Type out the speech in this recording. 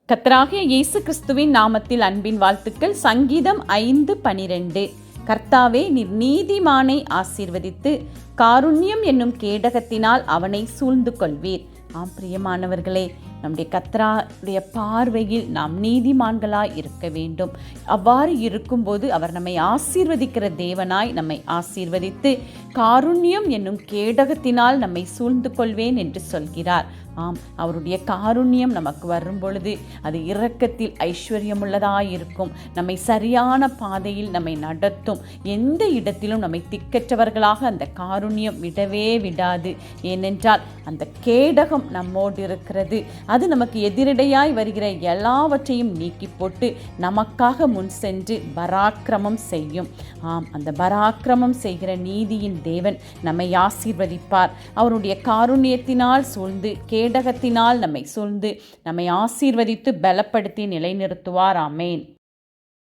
கர்த்தராகிய இயேசு கிறிஸ்துவின் நாமத்தில் அன்பின் வாழ்த்துக்கள். சங்கீதம் 5:12. கர்த்தாவே, நீர் நீதிமானை ஆசீர்வதித்து காருண்யம் என்னும் கேடகத்தினால் அவனை சூழ்ந்து கொள்வீர். ஆம் பிரியமானவர்களே, நம்முடைய கர்த்தருடைய பார்வையில் நாம் நீதிமான்களாய் இருக்க வேண்டும். அவ்வாறு இருக்கும்போது அவர் நம்மை ஆசீர்வதிக்கிற தேவனாய் நம்மை ஆசீர்வதித்து காருண்யம் என்னும் கேடகத்தினால் நம்மை சூழ்ந்து கொள்வேன் என்று சொல்கிறார். ஆம், அவருடைய காருண்யம் நமக்கு வரும் பொழுது அது இரக்கத்தில் ஐஸ்வர்யமுள்ளதாயிருக்கும். நம்மை சரியான பாதையில் நம்மை நடத்தும். எந்த இடத்திலும் நம்மை திக்கற்றவர்களாக அந்த காருண்யம் விடவே விடாது. ஏனென்றால் அந்த கேடகம் நம்மோடு இருக்கிறது. அது நமக்கு எதிரடையாய் வருகிற எல்லாவற்றையும் நீக்கி போட்டு நமக்காக முன் சென்று பராக்கிரமம் செய்யும். ஆம், அந்த பராக்கிரமம் செய்கிற நீதியின் தேவன் நம்மை ஆசீர்வதிப்பார். அவருடைய காருண்யத்தினால் சூழ்ந்து கேடகத்தினால் நம்மை சூழ்ந்து நம்மை ஆசீர்வதித்து பலப்படுத்தி நிலைநிறுத்துவார். ஆமேன்.